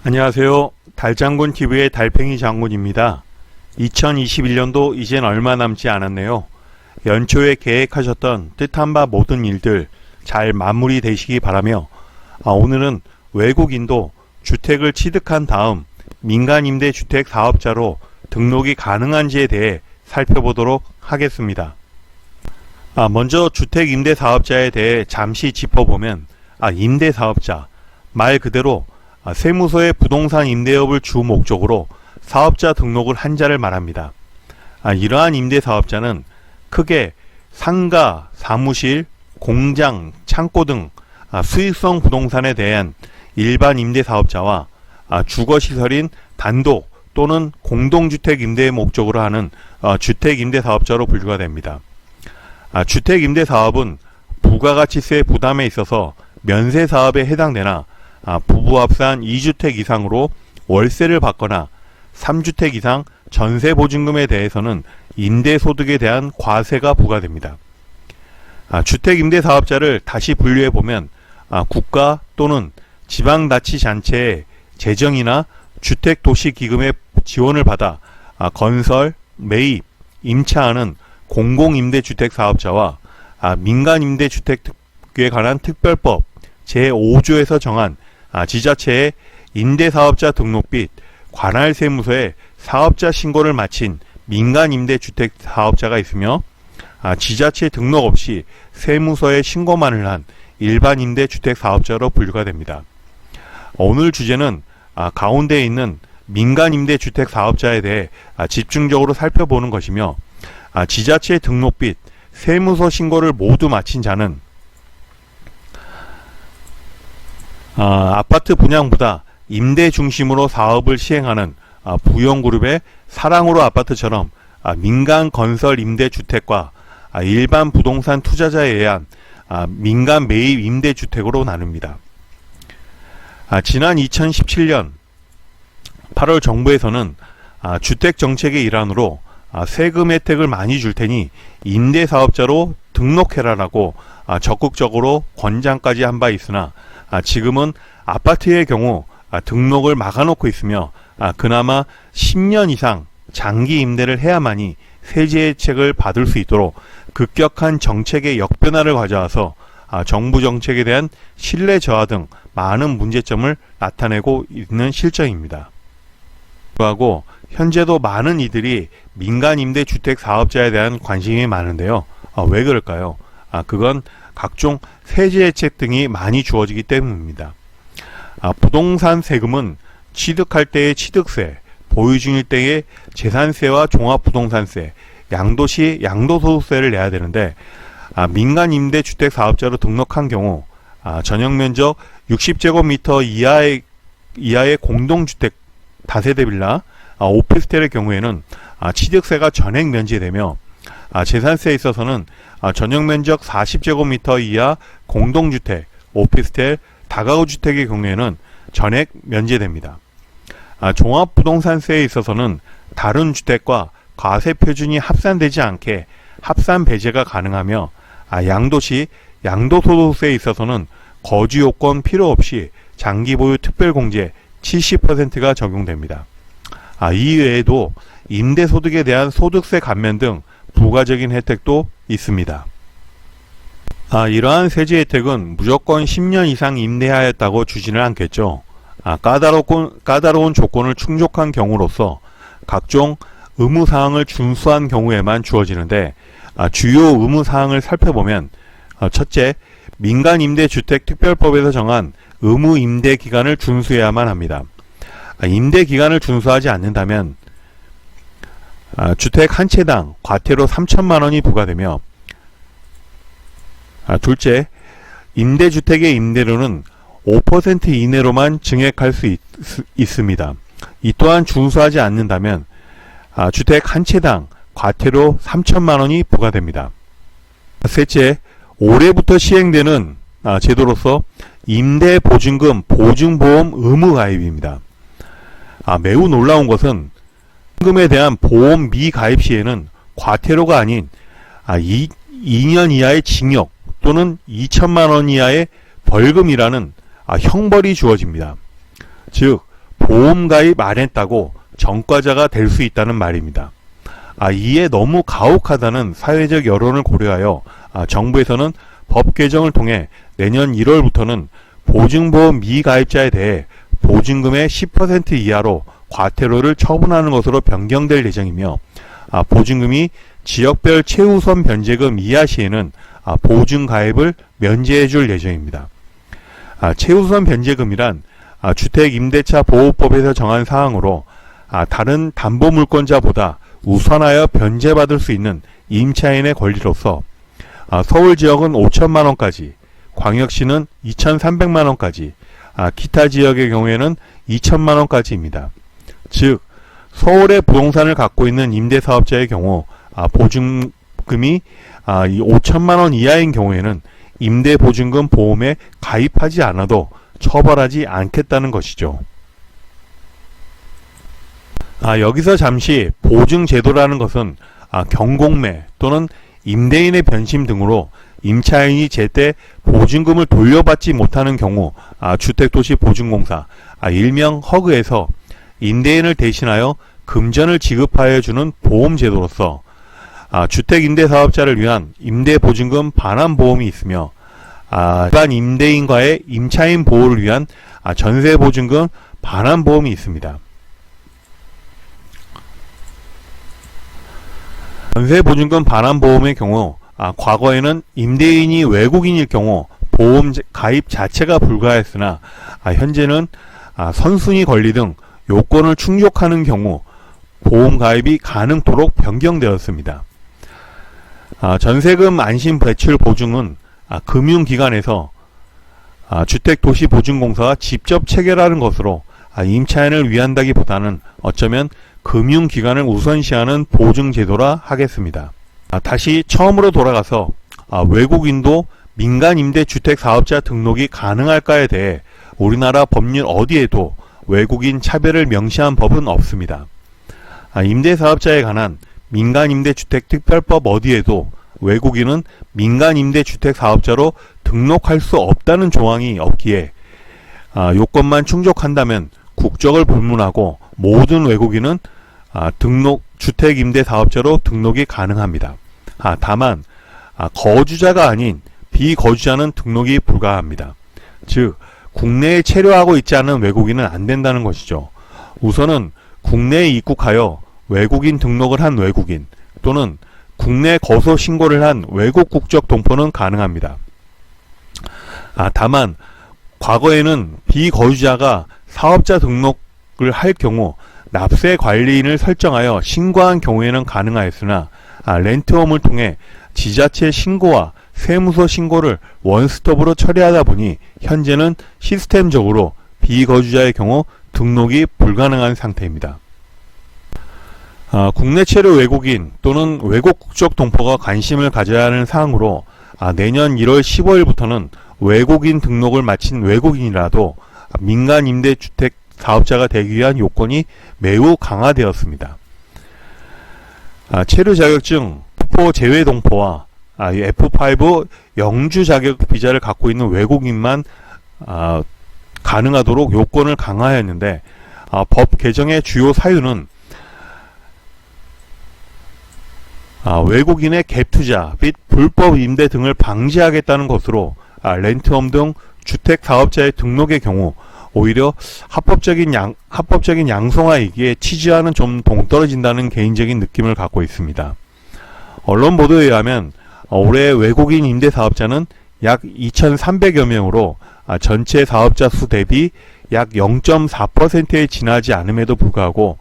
안녕하세요. 달장군TV의 달팽이 장군입니다. 2021년도 이젠 얼마 남지 않았네요. 연초에 계획하셨던 뜻한 바 모든 일들 잘 마무리되시기 바라며 오늘은 외국인도 주택을 취득한 다음 민간임대주택 사업자로 등록이 가능한지에 대해 살펴보도록 하겠습니다. 먼저 주택임대사업자에 대해 잠시 짚어보면 임대사업자, 말 그대로 세무서의 부동산 임대업을 주 목적으로 사업자 등록을 한 자를 말합니다. 이러한 임대사업자는 크게 상가, 사무실, 공장, 창고 등 수익성 부동산에 대한 일반 임대사업자와 주거시설인 단독 또는 공동주택 임대의 목적으로 하는 주택임대사업자로 분류가 됩니다. 주택임대사업은 부가가치세 부담에 있어서 면세사업에 해당되나 부부 합산 2주택 이상으로 월세를 받거나 3주택 이상 전세보증금에 대해서는 임대소득에 대한 과세가 부과됩니다. 주택임대사업자를 다시 분류해보면 국가 또는 지방자치단체의 재정이나 주택도시기금의 지원을 받아 건설, 매입, 임차하는 공공임대주택 사업자와 민간임대주택에 관한 특별법 제5조에서 정한 지자체의 임대사업자 등록 및 관할세무서에 사업자 신고를 마친 민간임대주택 사업자가 있으며 지자체 등록 없이 세무서에 신고만을 한 일반임대주택 사업자로 분류가 됩니다. 오늘 주제는 가운데에 있는 민간임대주택 사업자에 대해 집중적으로 살펴보는 것이며 지자체 등록 및 세무서 신고를 모두 마친 자는 아파트 분양보다 임대 중심으로 사업을 시행하는 부영그룹의 사랑으로 아파트처럼 민간 건설 임대주택과 일반 부동산 투자자에 의한 민간 매입 임대주택으로 나눕니다. 지난 2017년 8월 정부에서는 주택정책의 일환으로 세금 혜택을 많이 줄 테니 임대사업자로 등록해라라고 적극적으로 권장까지 한 바 있으나 지금은 아파트의 경우 등록을 막아놓고 있으며 그나마 10년 이상 장기 임대를 해야만이 세제 혜택을 받을 수 있도록 급격한 정책의 역변화를 가져와서 정부 정책에 대한 신뢰 저하 등 많은 문제점을 나타내고 있는 실정입니다. 그리고 현재도 많은 이들이 민간임대주택 사업자에 대한 관심이 많은데요. 왜 그럴까요? 그건 각종 세제 혜택 등이 많이 주어지기 때문입니다. 부동산 세금은 취득할 때의 취득세, 보유 중일 때의 재산세와 종합부동산세, 양도시 양도소득세를 내야 되는데 민간임대주택 사업자로 등록한 경우 전용면적 60제곱미터 이하의 공동주택 다세대 빌라, 오피스텔의 경우에는 취득세가 전액 면제되며 재산세에 있어서는 전용면적 40제곱미터 이하 공동주택, 오피스텔, 다가구주택의 경우에는 전액 면제됩니다. 종합부동산세에 있어서는 다른 주택과 과세표준이 합산되지 않게 합산 배제가 가능하며 양도시 양도소득세에 있어서는 거주요건 필요 없이 장기보유 특별공제 70%가 적용됩니다. 이 외에도 임대소득에 대한 소득세 감면 등 부가적인 혜택도 있습니다. 이러한 세제 혜택은 무조건 10년 이상 임대하였다고 주지는 않겠죠. 까다로운 조건을 충족한 경우로서 각종 의무사항을 준수한 경우에만 주어지는데 주요 의무사항을 살펴보면 첫째, 민간임대주택특별법에서 정한 의무임대기간을 준수해야만 합니다. 임대기간을 준수하지 않는다면 주택 한 채당 과태료 3천만원이 부과되며 둘째, 임대주택의 임대료는 5% 이내로만 증액할 수 있습니다. 이 또한 준수하지 않는다면 주택 한 채당 과태료 3천만원이 부과됩니다. 셋째, 올해부터 시행되는 제도로서 임대보증금 보증보험 의무가입입니다. 매우 놀라운 것은 보증금에 대한 보험 미가입 시에는 과태료가 아닌 2년 이하의 징역 또는 2천만원 이하의 벌금이라는 형벌이 주어집니다. 즉 보험 가입 안 했다고 전과자가 될 수 있다는 말입니다. 이에 너무 가혹하다는 사회적 여론을 고려하여 정부에서는 법 개정을 통해 내년 1월부터는 보증보험 미가입자에 대해 보증금의 10% 이하로 과태료를 처분하는 것으로 변경될 예정이며, 보증금이 지역별 최우선 변제금 이하 시에는 보증 가입을 면제해 줄 예정입니다. 최우선 변제금이란 주택임대차 보호법에서 정한 사항으로 다른 담보물권자보다 우선하여 변제받을 수 있는 임차인의 권리로서 서울 지역은 5천만원까지, 광역시는 2,300만원까지, 기타 지역의 경우에는 2천만원까지입니다. 즉 서울의 부동산을 갖고 있는 임대사업자의 경우 보증금이 5천만원 이하인 경우에는 임대보증금 보험에 가입하지 않아도 처벌하지 않겠다는 것이죠. 여기서 잠시 보증제도라는 것은 경공매 또는 임대인의 변심 등으로 임차인이 제때 보증금을 돌려받지 못하는 경우 주택도시보증공사 일명 허그에서 임대인을 대신하여 금전을 지급하여 주는 보험제도로서 주택임대사업자를 위한 임대보증금 반환보험이 있으며, 일반 임대인과의 임차인 보호를 위한 전세보증금 반환보험이 있습니다. 전세보증금 반환보험의 경우 과거에는 임대인이 외국인일 경우 보험 가입 자체가 불가했으나 현재는 선순위 권리 등 요건을 충족하는 경우 보험 가입이 가능토록 변경되었습니다. 전세금 안심 대출 보증은 금융기관에서 주택도시보증공사가 직접 체결하는 것으로 임차인을 위한다기보다는 어쩌면 금융기관을 우선시하는 보증제도라 하겠습니다. 다시 처음으로 돌아가서 외국인도 민간임대주택사업자 등록이 가능할까에 대해 우리나라 법률 어디에도 외국인 차별을 명시한 법은 없습니다. 임대사업자에 관한 민간임대주택특별법 어디에도 외국인은 민간임대주택사업자로 등록할 수 없다는 조항이 없기에 요건만 충족한다면 국적을 불문하고 모든 외국인은 주택임대사업자로 등록이 가능합니다. 다만 거주자가 아닌 비거주자는 등록이 불가합니다. 즉 국내에 체류하고 있지 않은 외국인은 안 된다는 것이죠. 우선은 국내에 입국하여 외국인 등록을 한 외국인 또는 국내 거소 신고를 한 외국 국적 동포는 가능합니다. 다만 과거에는 비거주자가 사업자 등록을 할 경우 납세 관리인을 설정하여 신고한 경우에는 가능하였으나 렌트홈을 통해 지자체 신고와 세무서 신고를 원스톱으로 처리하다 보니 현재는 시스템적으로 비거주자의 경우 등록이 불가능한 상태입니다. 국내 체류 외국인 또는 외국 국적 동포가 관심을 가져야 하는 사항으로 내년 1월 15일부터는 외국인 등록을 마친 외국인이라도 민간 임대주택 사업자가 되기 위한 요건이 매우 강화되었습니다. 체류 자격증 F4 제외 동포와 F5 영주 자격 비자를 갖고 있는 외국인만 가능하도록 요건을 강화했는데, 법 개정의 주요 사유는 외국인의 갭투자 및 불법 임대 등을 방지하겠다는 것으로 렌트홈 등 주택사업자의 등록의 경우 오히려 합법적인 양성화이기에 취지와는 좀 동떨어진다는 개인적인 느낌을 갖고 있습니다. 언론 보도에 의하면 올해 외국인 임대사업자는 약 2,300여 명으로 전체 사업자 수 대비 약 0.4%에 지나지 않음에도 불구하고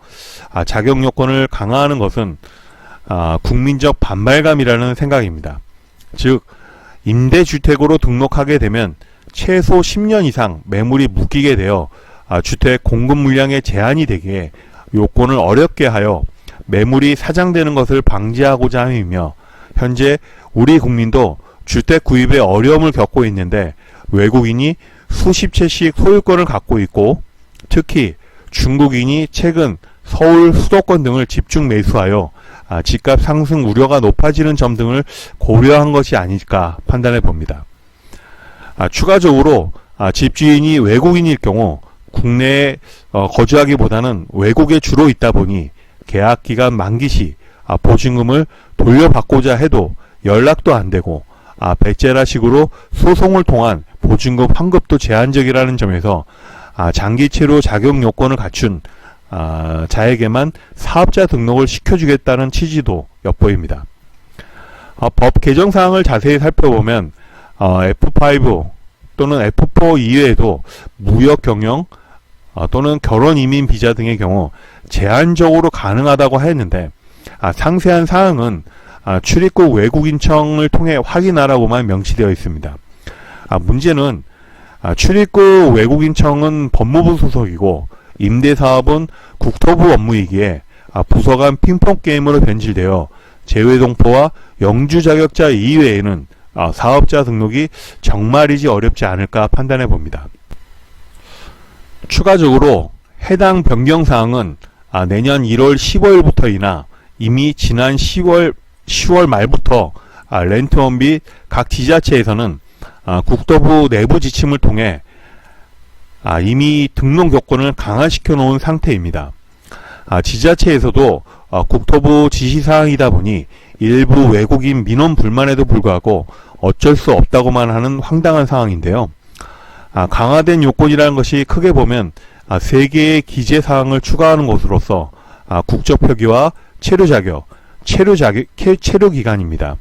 자격 요건을 강화하는 것은 국민적 반발감이라는 생각입니다. 즉 임대주택으로 등록하게 되면 최소 10년 이상 매물이 묶이게 되어 주택 공급 물량에 제한이 되기에 요건을 어렵게 하여 매물이 사장되는 것을 방지하고자 함이며, 현재 우리 국민도 주택 구입에 어려움을 겪고 있는데 외국인이 수십 채씩 소유권을 갖고 있고, 특히 중국인이 최근 서울 수도권 등을 집중 매수하여 집값 상승 우려가 높아지는 점 등을 고려한 것이 아닐까 판단해 봅니다. 추가적으로 집주인이 외국인일 경우 국내에 거주하기보다는 외국에 주로 있다 보니 계약기간 만기 시 보증금을 돌려받고자 해도 연락도 안 되고 배째라식으로 소송을 통한 보증금 환급도 제한적이라는 점에서 장기체류 자격 요건을 갖춘 자에게만 사업자 등록을 시켜주겠다는 취지도 엿보입니다. 법 개정 사항을 자세히 살펴보면 F5 또는 F4 이외에도 무역 경영 또는 결혼 이민 비자 등의 경우 제한적으로 가능하다고 했는데 상세한 사항은 출입국 외국인청을 통해 확인하라고만 명시되어 있습니다. 문제는 출입국 외국인청은 법무부 소속이고 임대사업은 국토부 업무이기에 부서 간 핑퐁 게임으로 변질되어 재외동포와 영주 자격자 이외에는 사업자 등록이 정말이지 어렵지 않을까 판단해 봅니다. 추가적으로 해당 변경사항은 내년 1월 15일부터이나 이미 지난 10월 말부터 렌트원 및 각 지자체에서는 국토부 내부 지침을 통해 이미 등록 요건을 강화시켜 놓은 상태입니다. 지자체에서도 국토부 지시사항이다 보니 일부 외국인 민원 불만에도 불구하고 어쩔 수 없다고만 하는 황당한 상황인데요. 강화된 요건이라는 것이 크게 보면 3개의 기재사항을 추가하는 것으로서 국적 표기와 체류 기간입니다.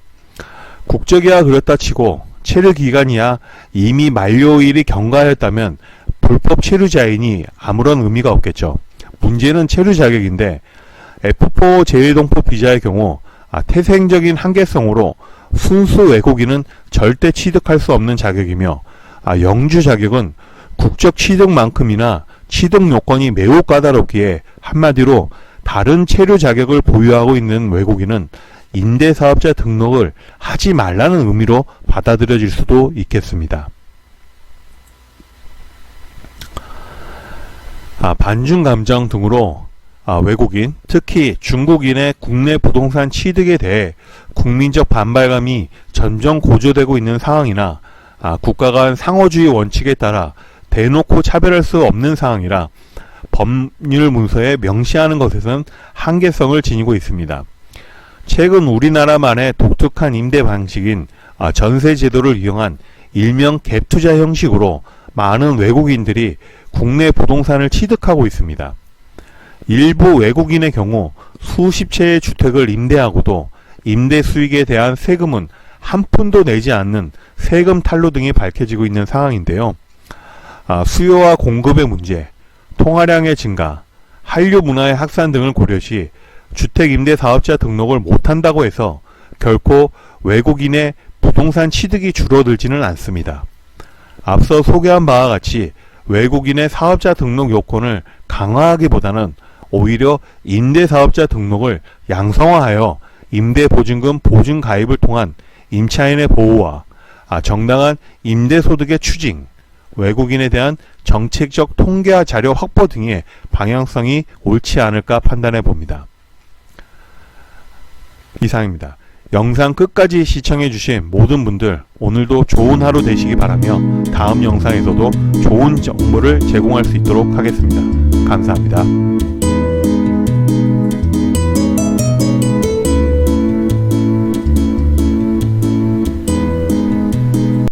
국적이야 그렇다 치고 체류 기간이야 이미 만료일이 경과하였다면 불법 체류자이니 아무런 의미가 없겠죠. 문제는 체류 자격인데 F4 재외동포 비자의 경우 태생적인 한계성으로 순수 외국인은 절대 취득할 수 없는 자격이며 영주 자격은 국적 취득만큼이나 취득 요건이 매우 까다롭기에 한마디로 다른 체류 자격을 보유하고 있는 외국인은 임대사업자 등록을 하지 말라는 의미로 받아들여질 수도 있겠습니다. 반중 감정 등으로 외국인, 특히 중국인의 국내 부동산 취득에 대해 국민적 반발감이 점점 고조되고 있는 상황이나 국가 간 상호주의 원칙에 따라 대놓고 차별할 수 없는 상황이라 법률 문서에 명시하는 것에선 한계성을 지니고 있습니다. 최근 우리나라만의 독특한 임대 방식인 전세 제도를 이용한 일명 갭투자 형식으로 많은 외국인들이 국내 부동산을 취득하고 있습니다. 일부 외국인의 경우 수십 채의 주택을 임대하고도 임대 수익에 대한 세금은 한 푼도 내지 않는 세금 탈루 등이 밝혀지고 있는 상황인데요. 수요와 공급의 문제, 통화량의 증가, 한류 문화의 확산 등을 고려시 주택임대사업자 등록을 못한다고 해서 결코 외국인의 부동산 취득이 줄어들지는 않습니다. 앞서 소개한 바와 같이 외국인의 사업자 등록 요건을 강화하기보다는 오히려 임대사업자 등록을 양성화하여 임대보증금 보증 가입을 통한 임차인의 보호와 정당한 임대소득의 추징, 외국인에 대한 정책적 통계화 자료 확보 등의 방향성이 옳지 않을까 판단해 봅니다. 이상입니다. 영상 끝까지 시청해 주신 모든 분들 오늘도 좋은 하루 되시기 바라며 다음 영상에서도 좋은 정보를 제공할 수 있도록 하겠습니다. 감사합니다.